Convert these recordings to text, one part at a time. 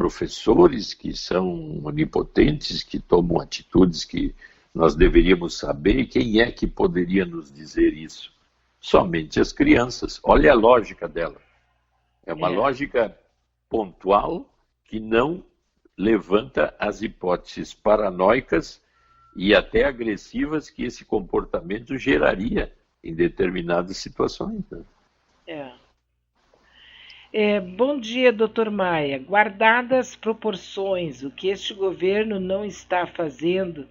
professores que são onipotentes, que tomam atitudes que nós deveríamos saber, e quem é que poderia nos dizer isso? Somente as crianças. Olha a lógica dela. É uma lógica pontual que não levanta as hipóteses paranoicas e até agressivas que esse comportamento geraria em determinadas situações. Né? Bom dia, doutor Maia. Guardadas proporções, o que este governo não está fazendo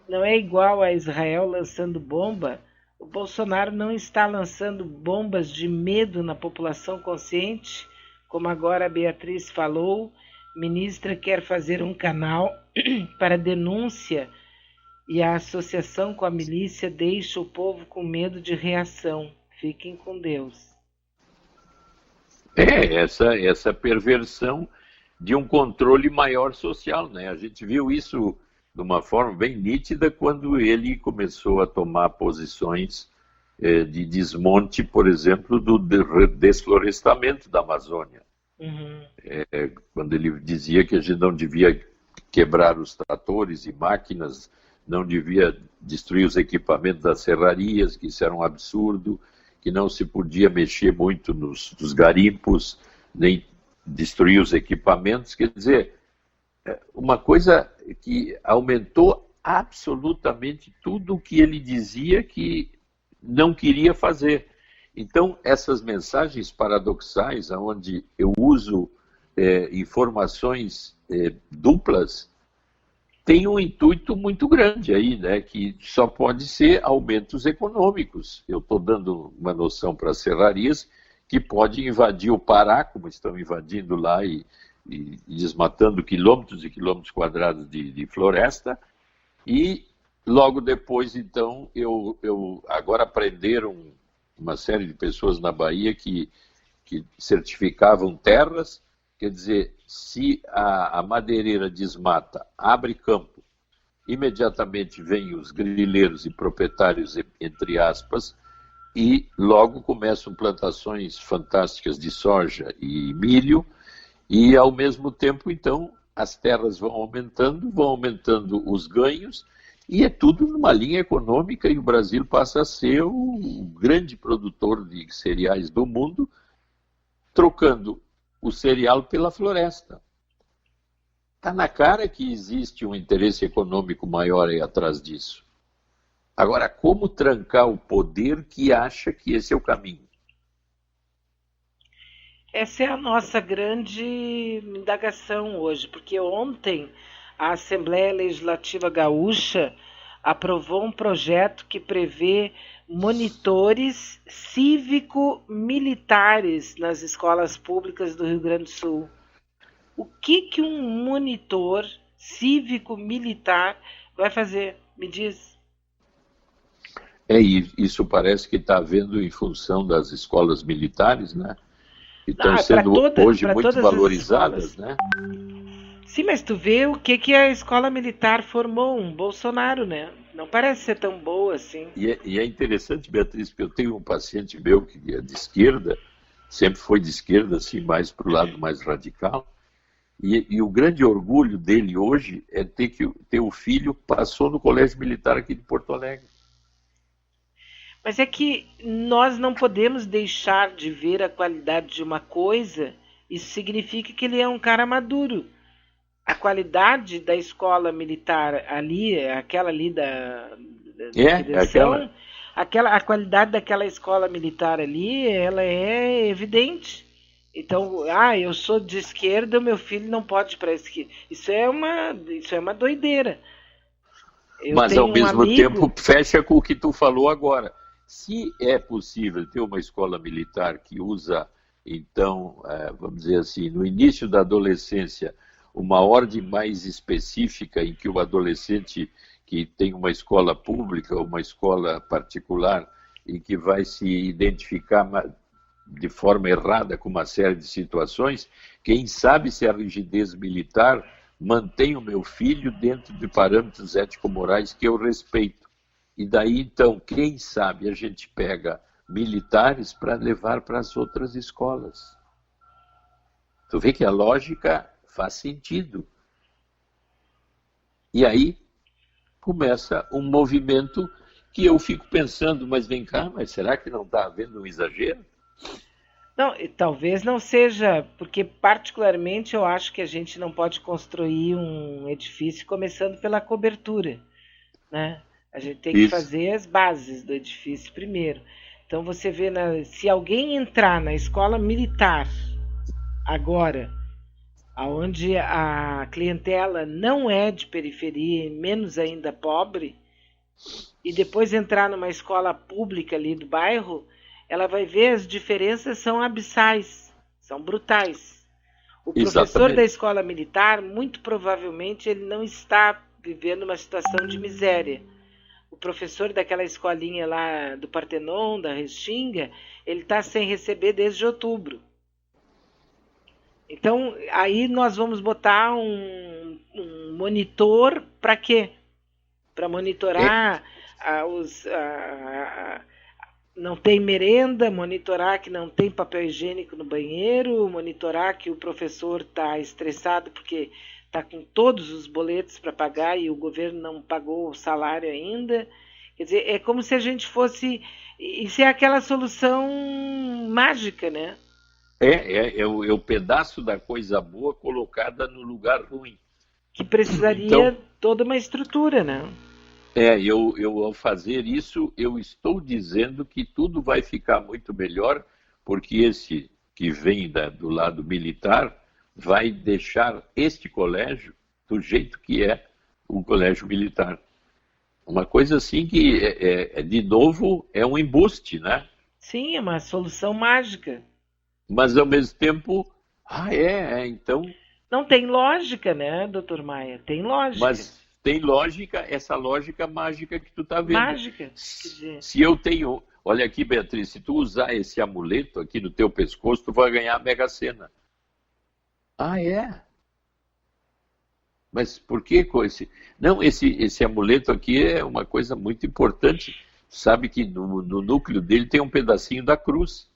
não é igual a Israel lançando bomba? O Bolsonaro não está lançando bombas de medo na população consciente? Como agora a Beatriz falou, ministra quer fazer um canal para denúncia e a associação com a milícia deixa o povo com medo de reação. Fiquem com Deus. Essa perversão de um controle maior social, né? A gente viu isso de uma forma bem nítida quando ele começou a tomar posições de desmonte, por exemplo, do desflorestamento da Amazônia. Uhum. Quando ele dizia que a gente não devia quebrar os tratores e máquinas, não devia destruir os equipamentos das serrarias, que isso era um absurdo, que não se podia mexer muito nos garimpos, nem destruir os equipamentos. Quer dizer, uma coisa que aumentou absolutamente tudo o que ele dizia que não queria fazer. Então, essas mensagens paradoxais, onde eu uso informações duplas, tem um intuito muito grande aí, né, que só pode ser aumentos econômicos. Eu estou dando uma noção para as serrarias que pode invadir o Pará, como estão invadindo lá e desmatando quilômetros e quilômetros quadrados de floresta, e logo depois, então, agora prenderam uma série de pessoas na Bahia que certificavam terras. Quer dizer, se a madeireira desmata, abre campo, imediatamente vêm os grileiros e proprietários, entre aspas, e logo começam plantações fantásticas de soja e milho, e ao mesmo tempo, então, as terras vão aumentando os ganhos, e é tudo numa linha econômica, e o Brasil passa a ser o grande produtor de cereais do mundo, trocando o cereal pela floresta. Está na cara que existe um interesse econômico maior aí atrás disso. Agora, como trancar o poder que acha que esse é o caminho? Essa é a nossa grande indagação hoje, porque ontem a Assembleia Legislativa Gaúcha aprovou um projeto que prevê monitores cívico-militares nas escolas públicas do Rio Grande do Sul. O que um monitor cívico-militar vai fazer? Me diz. Isso parece que está havendo em função das escolas militares, né? Que estão sendo hoje muito valorizadas, né? Sim, mas tu vê o que a escola militar formou, um Bolsonaro, né? Não parece ser tão boa assim. E é interessante, Beatriz, porque eu tenho um paciente meu que é de esquerda, sempre foi de esquerda, assim, mais para o lado mais radical, e o grande orgulho dele hoje é ter o filho passou no colégio militar aqui de Porto Alegre. Mas é que nós não podemos deixar de ver a qualidade de uma coisa, isso significa que ele é um cara maduro. A qualidade da escola militar ali, aquela ali da redenção, a qualidade daquela escola militar ali, ela é evidente. Então, eu sou de esquerda, meu filho não pode ir para a esquerda. Isso é uma doideira. Mas ao mesmo tempo fecha com o que tu falou agora. Se é possível ter uma escola militar que usa, então, vamos dizer assim, no início da adolescência, uma ordem mais específica em que o adolescente que tem uma escola pública ou uma escola particular e que vai se identificar de forma errada com uma série de situações, quem sabe se a rigidez militar mantém o meu filho dentro de parâmetros ético-morais que eu respeito. E daí, então, quem sabe a gente pega militares para levar para as outras escolas. Tu vê que a lógica faz sentido. E aí começa um movimento que eu fico pensando, mas vem cá, mas será que não está havendo um exagero? Não, e talvez não seja, porque particularmente eu acho que a gente não pode construir um edifício começando pela cobertura, né? A gente tem que Isso, fazer as bases do edifício primeiro. Então você vê, se alguém entrar na escola militar agora, aonde a clientela não é de periferia, e menos ainda pobre, e depois entrar numa escola pública ali do bairro, ela vai ver as diferenças são abissais, são brutais. O professor da exatamente. escola militar, muito provavelmente, ele não está vivendo uma situação de miséria. O professor daquela escolinha lá do Partenon, da Restinga, ele está sem receber desde outubro. Então, aí nós vamos botar um monitor para quê? Para É, monitorar não tem merenda, monitorar que não tem papel higiênico no banheiro, monitorar que o professor está estressado porque está com todos os boletos para pagar e o governo não pagou o salário ainda. Quer dizer, é como se a gente fosse. Isso é aquela solução mágica, né? é o pedaço da coisa boa colocada no lugar ruim. Que Então, precisaria toda uma estrutura, né? eu ao fazer isso, eu estou dizendo que tudo vai ficar muito melhor, porque esse que vem do lado militar vai deixar este colégio do jeito que é um colégio militar. Uma coisa assim que, de novo, é um embuste, né? Sim, é uma solução mágica. Mas, ao mesmo tempo, então, Não tem lógica, né, doutor Maia? Tem lógica. mas tem lógica, essa lógica mágica que tu está vendo. Mágica. Quer dizer, Se eu tenho, olha aqui, Beatriz, se tu usar esse amuleto aqui no teu pescoço, tu vai ganhar a Mega Sena. Ah, é? Mas por que com esse? Não, esse amuleto aqui é uma coisa muito importante. Sabe que no núcleo dele tem um pedacinho da cruz.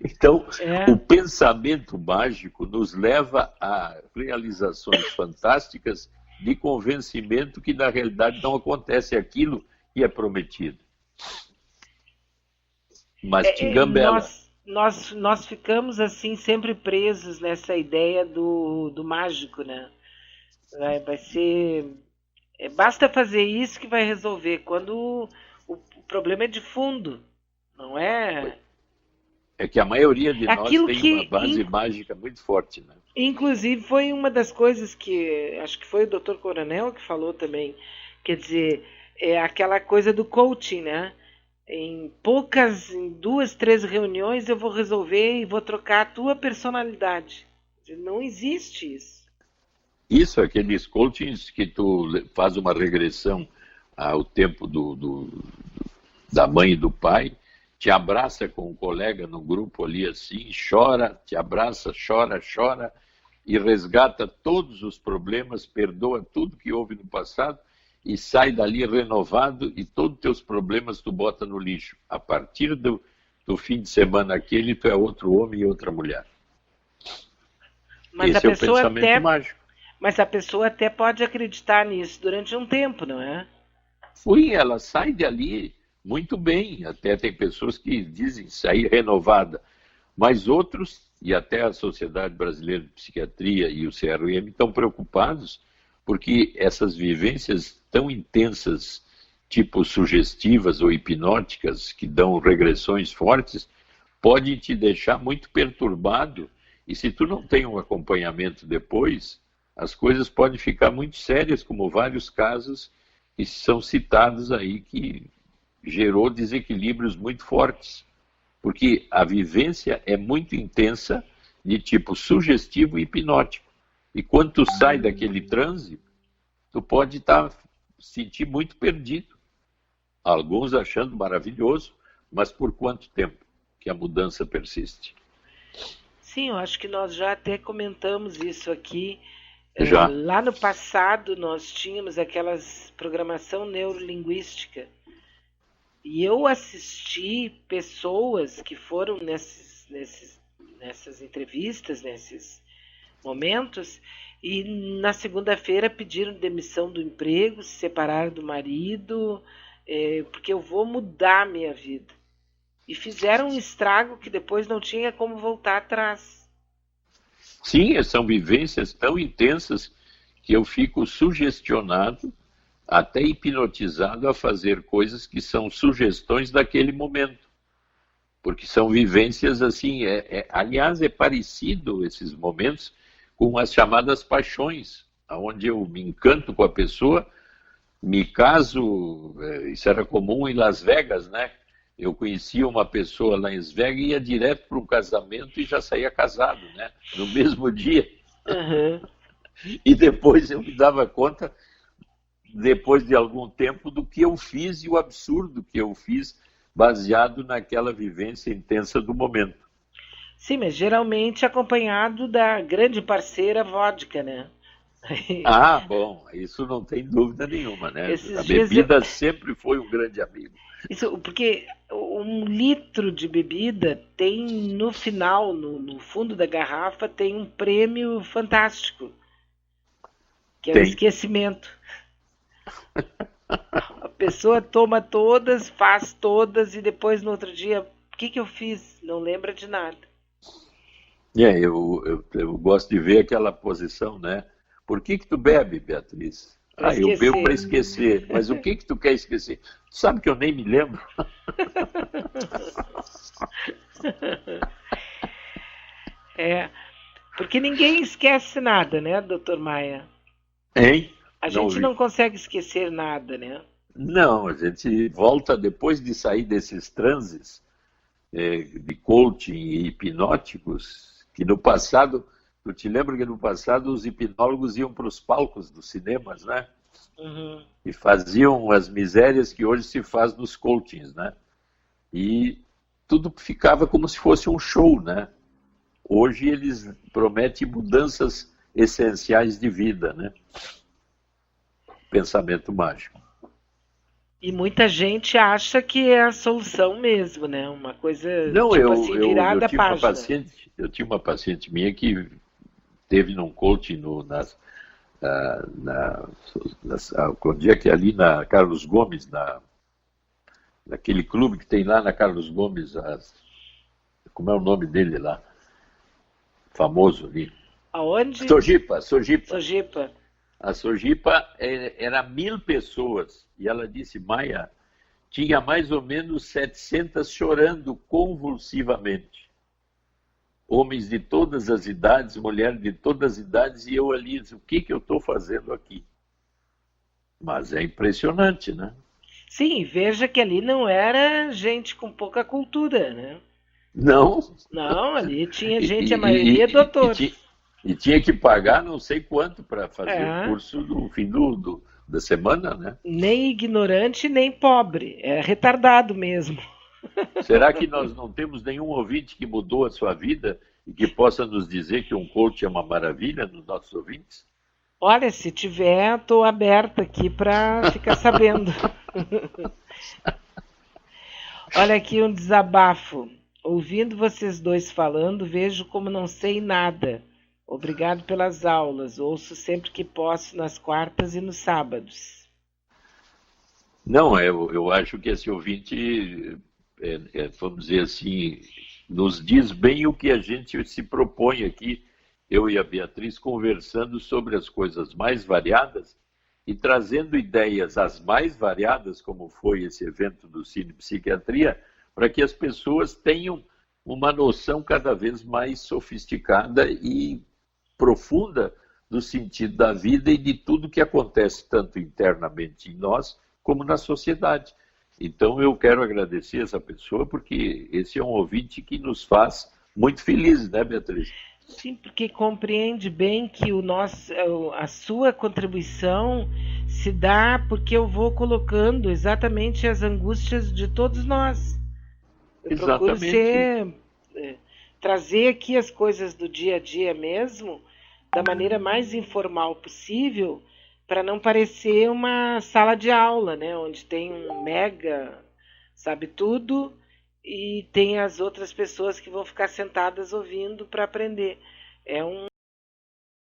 Então, o é. pensamento mágico nos leva a realizações fantásticas de convencimento que na realidade não acontece aquilo que é prometido. Mas te engambela. Nós ficamos assim sempre presos nessa ideia do mágico, né? Vai ser. Basta fazer isso que vai resolver. Quando o problema é de fundo, não é? É que a maioria de nós Aquilo tem uma que, base mágica muito forte, né? inclusive, foi uma das coisas que acho que foi o Dr. Coronel que falou também. Quer dizer, é aquela coisa do coaching, né? Em 2, 3 reuniões eu vou resolver e vou trocar a tua personalidade. Não existe isso. Isso, aqueles coachings que tu faz uma regressão ao tempo da mãe e do pai, te abraça com um colega no grupo ali assim, chora, te abraça, chora, chora, e resgata todos os problemas, perdoa tudo que houve no passado e sai dali renovado e todos os teus problemas tu bota no lixo. A partir do fim de semana aquele, tu é outro homem e outra mulher. Mas a Esse é o pessoa pensamento até, mágico. mas a pessoa até pode acreditar nisso durante um tempo, não é? Ela sai dali muito bem. Até tem pessoas que dizem sair renovada, mas outros, e até a Sociedade Brasileira de Psiquiatria e o CRM estão preocupados porque essas vivências tão intensas, tipo sugestivas ou hipnóticas, que dão regressões fortes, podem te deixar muito perturbado. E se tu não tem um acompanhamento depois, as coisas podem ficar muito sérias, como vários casos que são citados aí, que gerou desequilíbrios muito fortes. Porque a vivência é muito intensa, de tipo sugestivo e hipnótico. E quando tu sai daquele transe, tu pode sentir muito perdido. Alguns achando maravilhoso, mas por quanto tempo que a mudança persiste? Sim, eu acho que nós já até comentamos isso aqui. Já. Lá no passado nós tínhamos aquelas programação neurolinguística. E eu assisti pessoas que foram nessas entrevistas, nesses momentos, e na segunda-feira pediram demissão do emprego, se separaram do marido, porque eu vou mudar a minha vida. E fizeram um estrago que depois não tinha como voltar atrás. Sim, são vivências tão intensas que eu fico sugestionado, até hipnotizado a fazer coisas que são sugestões daquele momento. Porque são vivências assim, aliás, é parecido esses momentos com as chamadas paixões, onde eu me encanto com a pessoa, me caso, isso era comum em Las Vegas, né? Eu conhecia uma pessoa lá em Las Vegas e ia direto para um casamento e já saía casado, né? No mesmo dia. Uhum. E depois eu me dava conta, depois de algum tempo, do que eu fiz e o absurdo que eu fiz, baseado naquela vivência intensa do momento. Sim, mas geralmente acompanhado da grande parceira vodka, né? Ah, bom, isso não tem dúvida nenhuma, né? Esses A dias bebida sempre foi um grande amigo. Isso, porque 1 litro de bebida tem no final, no fundo da garrafa, tem um prêmio fantástico, que é o Tem. esquecimento. A pessoa toma todas, faz todas e depois no outro dia, o que eu fiz? Não lembra de nada. Eu gosto de ver aquela posição, né? Por que tu bebe, Beatriz? Pra Eu bebo para esquecer. esquecer. Mas o que tu quer esquecer? Tu sabe que eu nem me lembro. Porque ninguém esquece nada, né, doutor Maia? Hein? A gente não consegue esquecer nada, né? Não, a gente volta depois de sair desses transes de coaching e hipnóticos, que no passado, tu te lembra que no passado os hipnólogos iam para os palcos dos cinemas, né? Uhum. E faziam as misérias que hoje se faz nos coachings, né? E tudo ficava como se fosse um show, né? Hoje eles prometem mudanças essenciais de vida, né? Pensamento mágico. E muita gente acha que é a solução mesmo, né? Uma coisa Não, tipo assim, virada a tinha uma página. paciente, eu tinha uma paciente minha que teve num coaching onde é que é ali na Carlos Gomes, naquele clube que tem lá na Carlos Gomes, como é o nome dele lá? Famoso ali. Aonde? Sojipa. Sojipa. A Sojipa era 1.000 pessoas. E ela disse, Maia, tinha mais ou menos 700 chorando convulsivamente. Homens de todas as idades, mulheres de todas as idades, e eu ali, o que eu estou fazendo aqui? Mas é impressionante, né? Sim, veja que ali não era gente com pouca cultura, né? Não. Não, ali tinha gente, a maioria doutor. E tinha que pagar não sei quanto para fazer o curso no fim da semana, né? Nem ignorante, nem pobre. É retardado mesmo. Será que nós não temos nenhum ouvinte que mudou a sua vida e que possa nos dizer que um coach é uma maravilha nos nossos ouvintes? Olha, se tiver, estou aberta aqui para ficar sabendo. Olha aqui um desabafo. Ouvindo vocês dois falando, vejo como não sei nada. Obrigado pelas aulas. Ouço sempre que posso, nas quartas e nos sábados. Não, eu acho que esse ouvinte, vamos dizer assim, nos diz bem o que a gente se propõe aqui, eu e a Beatriz, conversando sobre as coisas mais variadas e trazendo ideias as mais variadas, como foi esse evento do Cine Psiquiatria, para que as pessoas tenham uma noção cada vez mais sofisticada e profunda do sentido da vida e de tudo que acontece tanto internamente em nós como na sociedade. Então eu quero agradecer essa pessoa porque esse é um ouvinte que nos faz muito felizes, né, Beatriz? Sim, porque compreende bem que a sua contribuição se dá porque eu vou colocando exatamente as angústias de todos nós. Eu procuro trazer aqui as coisas do dia a dia mesmo, da maneira mais informal possível, para não parecer uma sala de aula, né? Onde tem um mega sabe tudo e tem as outras pessoas que vão ficar sentadas ouvindo para aprender. É um